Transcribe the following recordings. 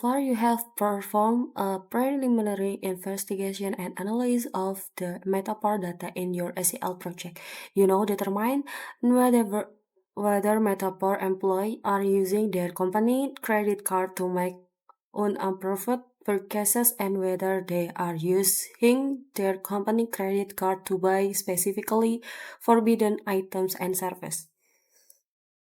far, you have performed a preliminary investigation and analysis of the Metapar data in your SEL project. You now determine whether Metapar employees are using their company credit card to make unapproved purchases and whether they are using their company credit card to buy specifically forbidden items and services.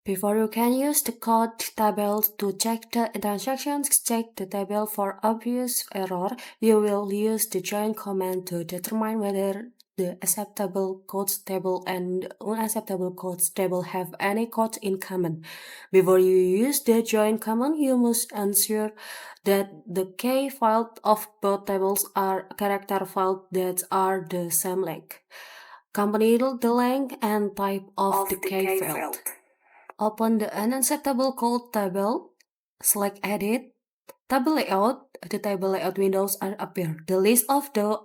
Before you can use the code table to check the transactions, check the table for obvious error. You will use the join command to determine whether the acceptable codes table and unacceptable codes table have any codes in common. Before you use the join command, you must ensure that the key field of both tables are character fields that are the same length. Accompany the length and type of the key field. Open the unacceptable code table, select Edit, Table Layout. The table layout windows are appear. The list of the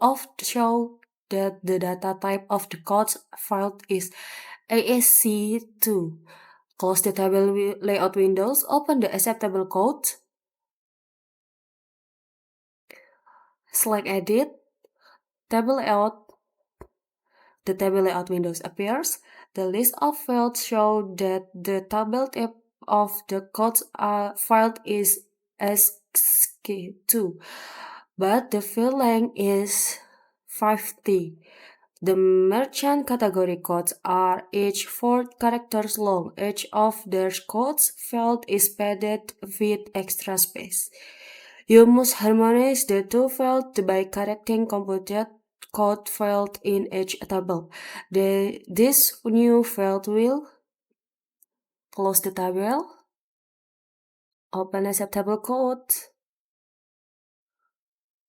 show that the data type of the codes file is ASC2. Close the table layout windows, open the acceptable code, select Edit, Table Layout. The table layout windows appears. The list of fields show that the table type of the codes file is ASCII2, but the field length is 50. The merchant category codes are each 4 characters long. Each of their codes field is padded with extra space. You must harmonize the two fields by correcting computed code field in each table. This new field will close the table, open acceptable code.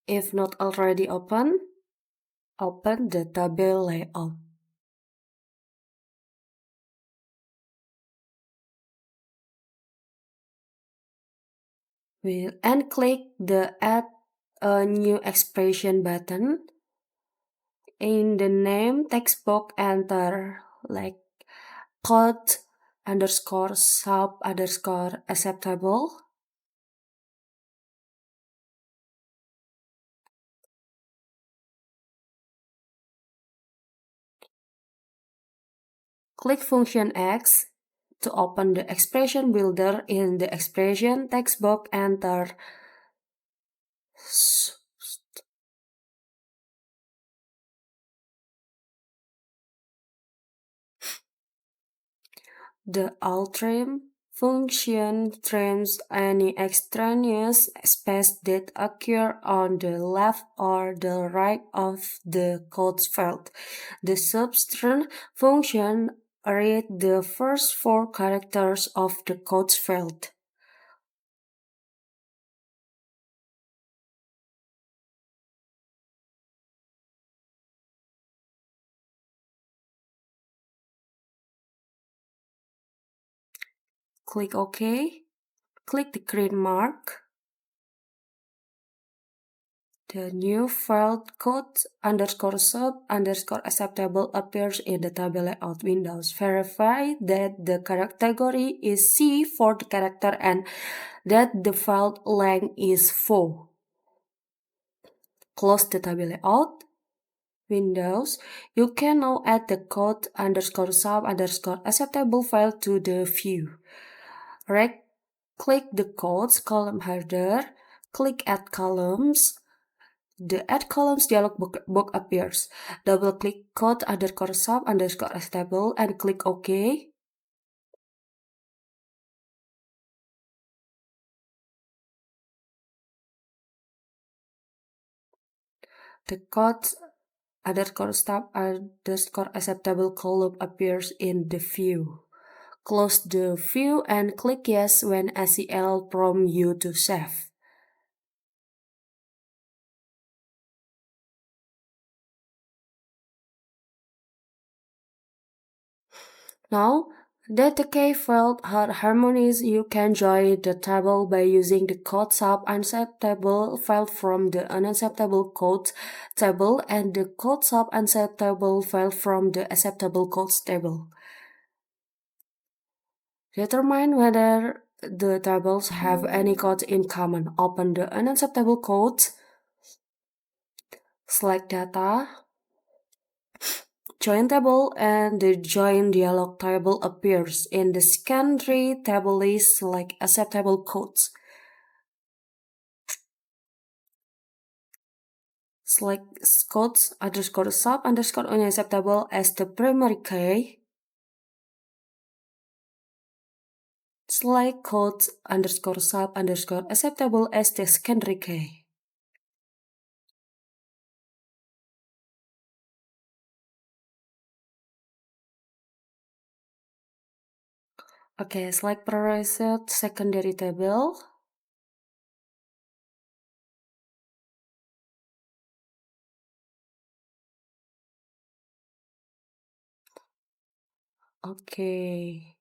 If not already open the table layout. And click the Add a New Expression button. In the name text box, enter like code underscore sub underscore acceptable. Click function X to open the expression builder. In the expression text box, enter the altrim function trims any extraneous space that occur on the left or the right of the code field. The substring function reads the first 4 characters of the code field. Click OK. Click the green mark. The new field code underscore sub underscore acceptable appears in the table layout windows. Verify that the category is C for the character and that the field length is 4. Close the table layout windows. You can now add the code underscore sub underscore acceptable file to the view. Right-click the codes column header. Click Add Columns. The Add Columns dialog box appears. Double-click code underscore sub underscore acceptable and click OK. The code underscore sub underscore acceptable column appears in the view. Close the view and click Yes when SEL prompts you to save. Now that the key field are harmonized, you can join the table by using the code sub unacceptable file from the unacceptable codes table and the code sub unacceptable file from the acceptable codes table. Determine whether the tables have any codes in common. Open the unacceptable codes, select data, join table, and the join dialog table appears. In the secondary table list, select acceptable codes. Select codes underscore sub underscore unacceptable as the primary key. Select codes underscore sub underscore acceptable as the secondary key. Okay, select preset secondary table. Okay,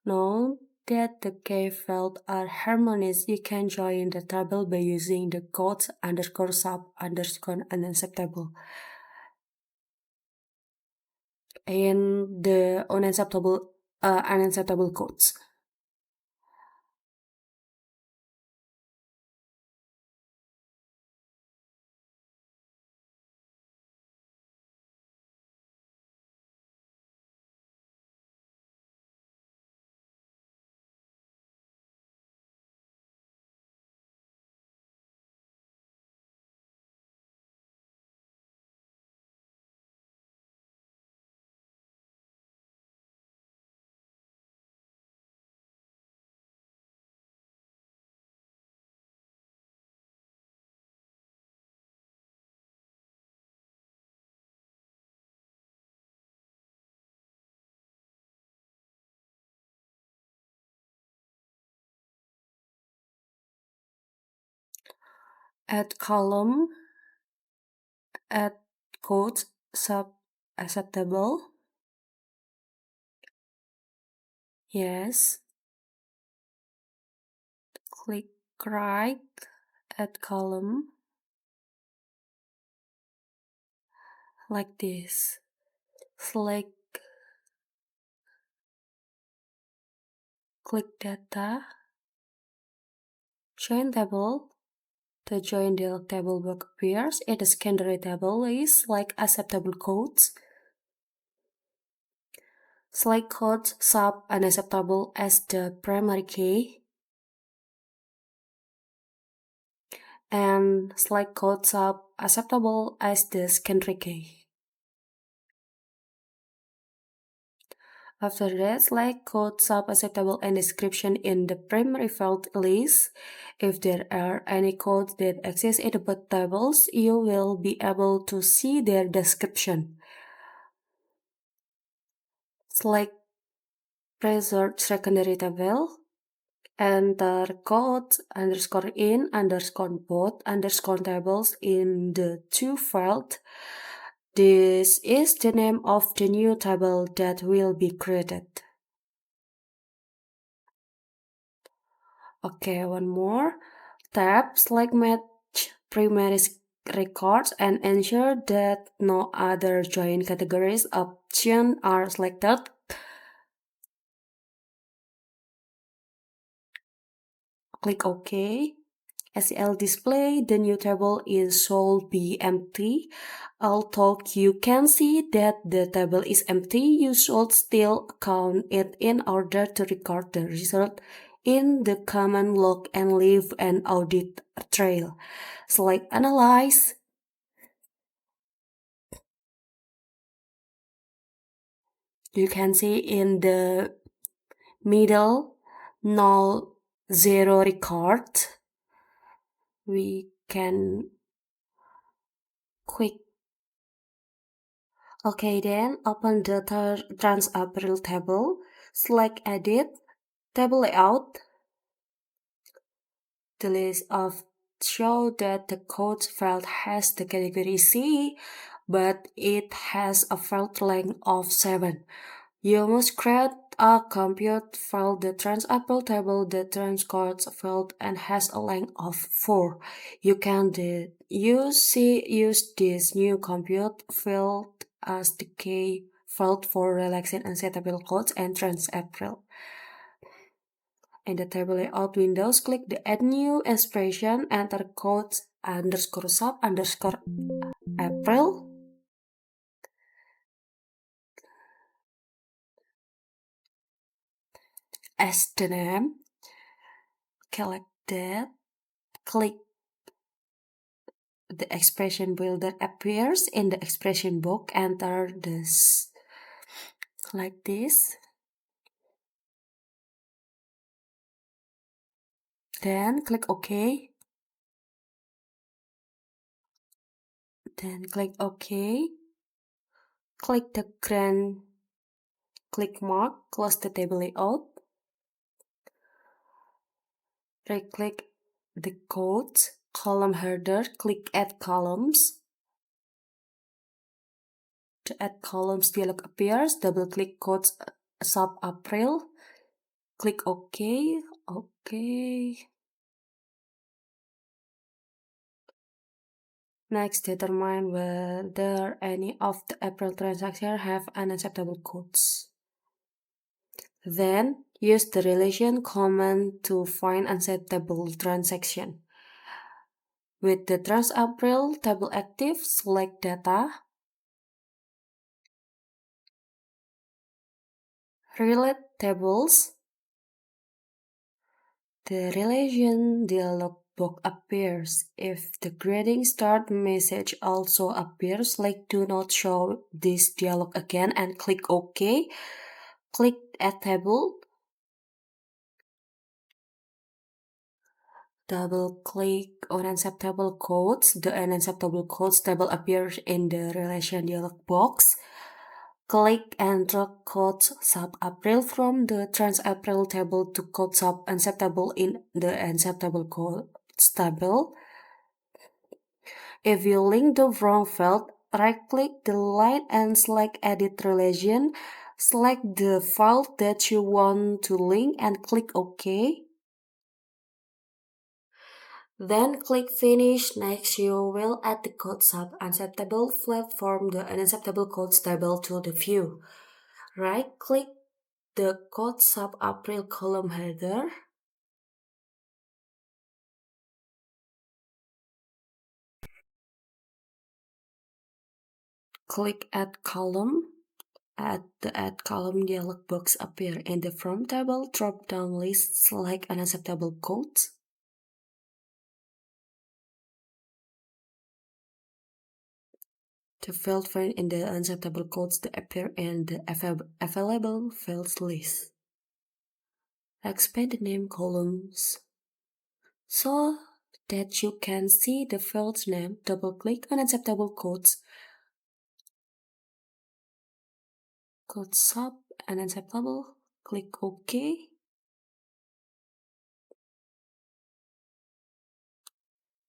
now that the key fields are harmonious, you can join the table by using the codes underscore sub underscore unacceptable and the unacceptable codes. Add column, add codes sub acceptable. Yes. Click right, add column, like this. Select, click data, join table. The join dialog table box appears. In the secondary table list, select acceptable codes. Select codes sub unacceptable as the primary key. And select code sub acceptable as the secondary key. After that, select code sub acceptable and description in the primary field list. If there are any codes that exist in both tables, you will be able to see their description. Select preserve secondary table. Enter code underscore in underscore both underscore tables in the to field. This is the name of the new table that will be created. Okay, one more. Tab select match primary records and ensure that no other join categories options are selected. Click OK. SEL display, the new table is should be empty. Although you can see that the table is empty, you should still count it in order to record the result in the command log and leave an audit trail. Select Analyze. You can see in the middle, no zero record. We can quick. Okay, then open the Trans-April table. Select Edit, Table Layout. The list of show that the code field has the category C, but it has a field length of 7. You must create a compute file the trans-April table that transcodes field and has a length of 4. You can use this new compute field as the key field for relaxing unsetable codes and trans-April. In the table layout windows, click the Add New Expression, enter quotes underscore sub underscore April. As the name, select that, click the expression builder appears in the expression box, enter this like this. Then click OK. Then click OK. Click the green click mark, close the table layout. Right-click the quotes, column header, click Add Columns. The Add Columns dialog appears, double-click quotes sub April. Click OK. OK. Next, determine whether any of the April transactions have unacceptable quotes. Then, use the relation command to find unacceptable transaction. With the trans-April table active, select Data, Relate Tables. The relation dialog box appears. If the greeting start message also appears, like do not show this dialog again and click OK. Click Add Table. Double-click on unacceptable codes. The unacceptable codes table appears in the relation dialog box. Click and drag codes sub-April from the trans-April table to code sub-unacceptable in the unacceptable codes table. If you link the wrong field, right-click the line and select Edit Relation. Select the file that you want to link and click OK. Then click Finish. Next, you will add the code sub-unacceptable field from the unacceptable codes table to the view. Right-click the code sub-April column header. Click Add Column. The Add Column dialog box appear in the From table drop-down list. Select unacceptable codes. The field found in the unacceptable codes that appear in the available fields list. Expand the name columns so that you can see the field's name. Double-click on unacceptable codes. Code sub unacceptable. Click OK.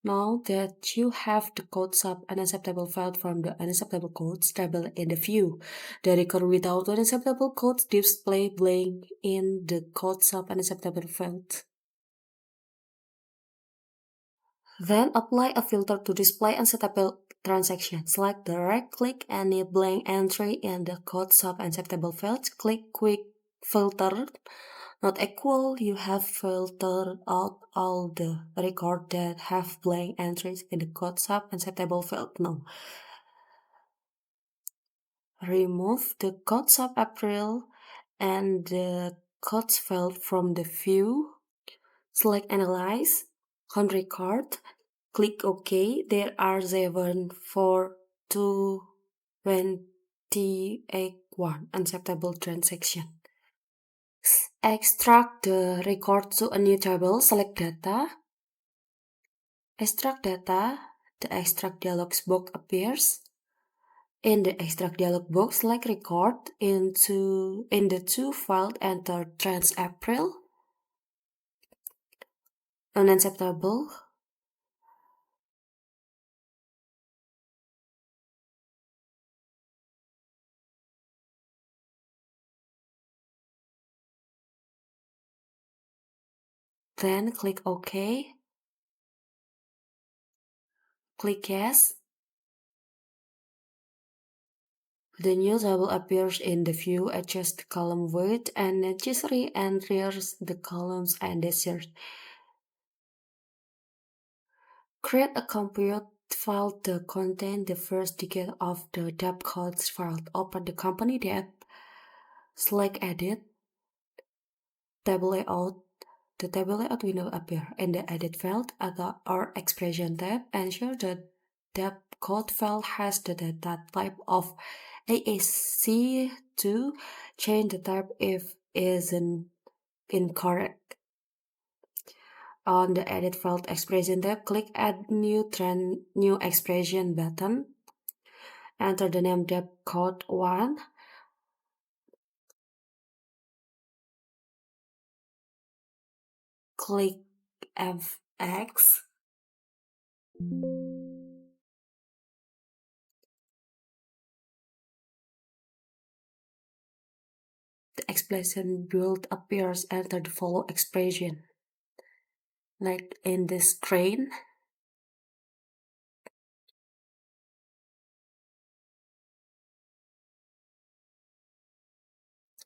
Now that you have the code sub unacceptable field from the unacceptable codes table in the view, the record without unacceptable codes display blank in the code sub unacceptable field. Then apply a filter to display unacceptable transaction. Select the right-click any blank entry in the code sub unacceptable field. Click Quick Filter Not Equal. You have filtered out all the records that have blank entries in the code sub unacceptable field now. Remove the code sub April and the codes field from the view. Select Analyze, On Record. Click OK. There are 7, 4, 2, 28, 1 unacceptable transaction. Extract the record to a new table. Select Data. Extract Data. The Extract dialog box appears. In the Extract dialog box, select Record. In the To file, enter trans-April. Unacceptable. Then click OK. Click Yes. The new table appears in the view, adjust the column width and necessary and rearrange the columns and desert. Create a compute file to contain the first digit of the debt codes file. Open the company tab, select edit, table layout. The table layout window appear in the edit field or expression tab. Ensure the debt code file has the data type of AAC2. Change the type if isn't incorrect. On the edit field expression tab, click add new expression button. Enter the name debt code 1. Click FX. The expression build appears. Enter the follow expression. Like in the screen.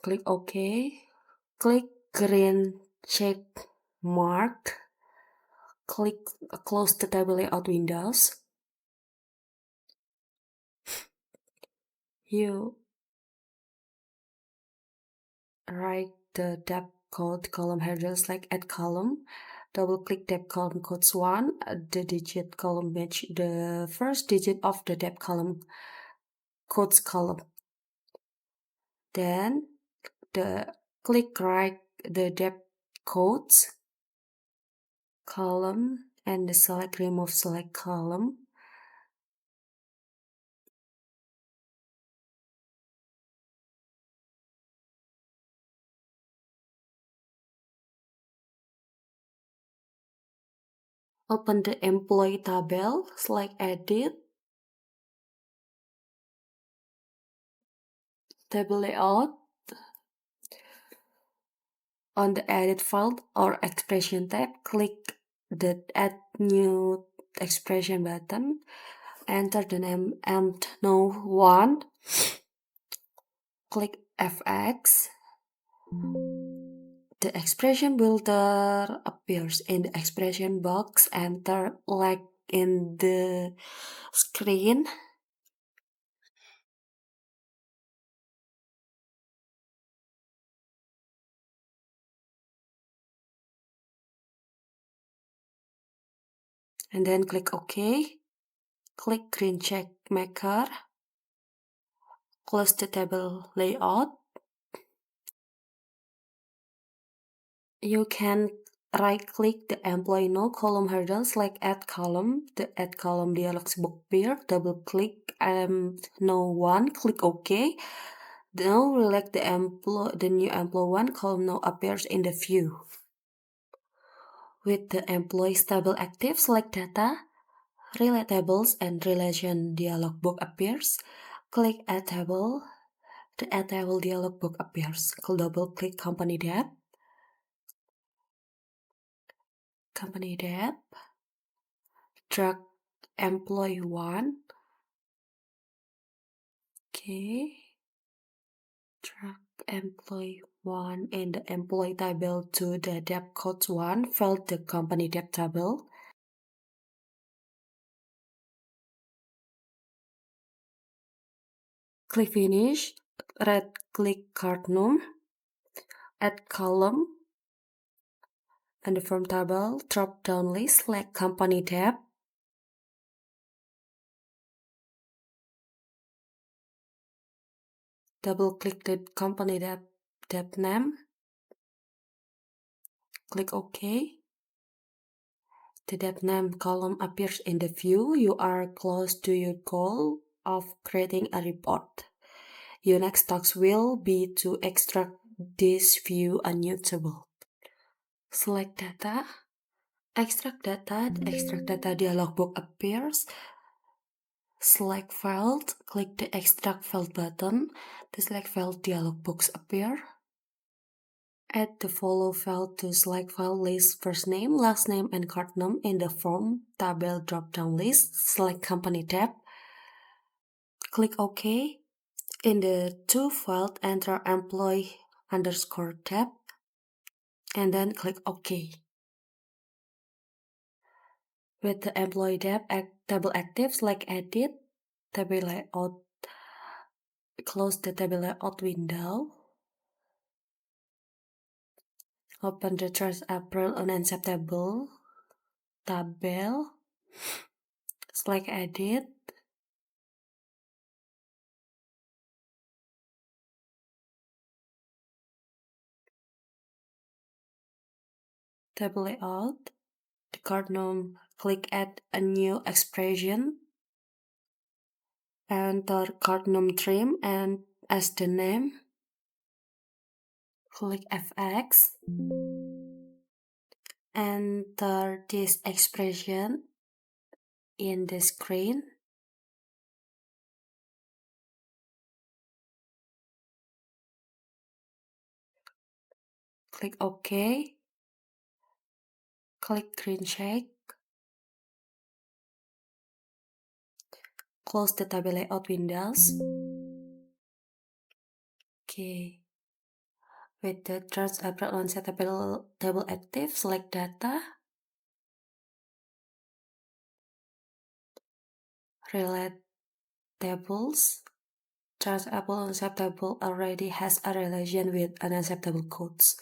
Click OK. Click green check mark. Click close the table layout windows. You write the debt code column header, select add column. Double click debt column codes 1. The digit column match the first digit of the debt column codes column. Then click write the debt codes column and select remove select column. Open the employee table, select edit, table layout. On the edit field or expression tab, click the add new expression button. Enter the name no1. Click FX. The expression builder appears in the expression box. Enter like in the screen. And then click OK. Click green check marker. Close the table layout. You can right-click the employee no column header, select add column. The add column dialog box appears. Double-click no1. Click OK. Now select the new employee 1 column now appears in the view. With the employees table active, select data, relate tables, and relation dialog box appears. Click add table. The add table dialog box appears. Double-click company tab. Company tab. Drag employee 1. Okay. Drag employee 1 in the employee table to the debt code 1. Fill the company debt table. Click finish. Right click column. Add column. And the from table drop down list, select company tab. Double click the company tab name. Click OK. The debt name column appears in the view. You are close to your goal of creating a report. Your next task will be to extract this view a new table. Select data. Extract data. The extract data dialog box appears. Select file. Click the extract file button. The select file dialog box appears. Add the follow file to select file list first name, last name, and card name in the form table drop-down list. Select company tab. Click OK. In the to field, enter employee underscore tab and then click OK. With the employee tab table active, select edit, table layout, close the table layout window. Open the Charts April unacceptable tabel, select edit, table layout, the card name, click add a new expression, enter card name trim and as the name, click FX, enter this expression in the screen, click OK, click green check, close the table layout windows. Okay. With the Charts April onset table active, select data, relate tables. Charts April unacceptable already has a relation with unacceptable codes.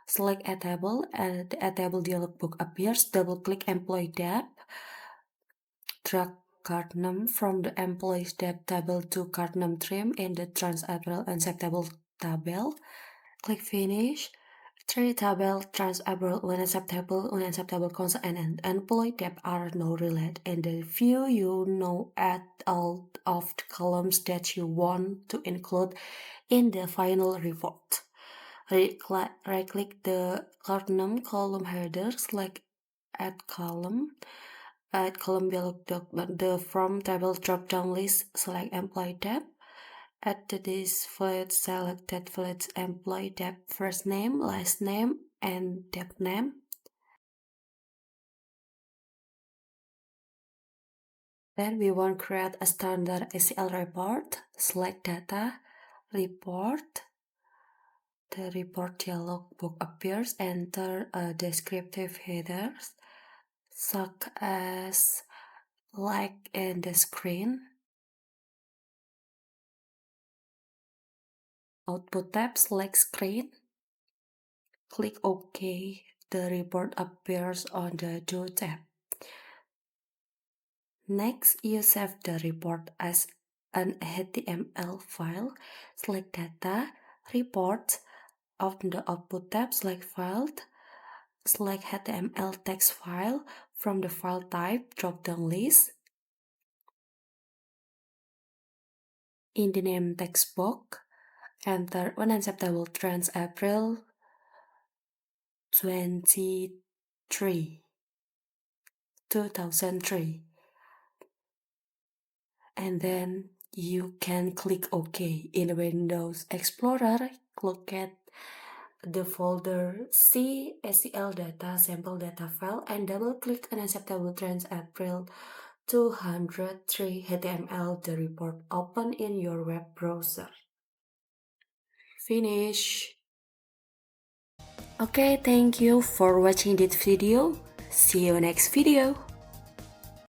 Select a table and the Add Table dialog box appears. Double-click Employee tab. Drag card name from the Employees tab table to card name trim in the Charts April unacceptable table. Click Finish. Three table, transable, unacceptable constant, and employee tab are now related, and the view you now add all of the columns that you want to include in the final report. Right-click the column header, select Add Column. Add column below the From Table drop-down list, select Employee tab. Add this field, select that field's employee tab, first name, last name, and tab name. Then we want to create a standard SEL report. Select data, report. The report dialog box appears. Enter a descriptive header, such as like in the screen. Output tab, select screen. Click OK. The report appears on the Do tab. Next, you save the report as an HTML file. Select Data, Report. Open the Output tab, select File. Select HTML text file from the file type drop-down list. In the name text box, enter Unacceptable Trends April 2003. And then you can click OK. In Windows Explorer, look at the folder C SEL data sample data file and double click Unacceptable Trends April 203 HTML. The report open in your web browser. Finish. Okay, thank you for watching this video. See you next video.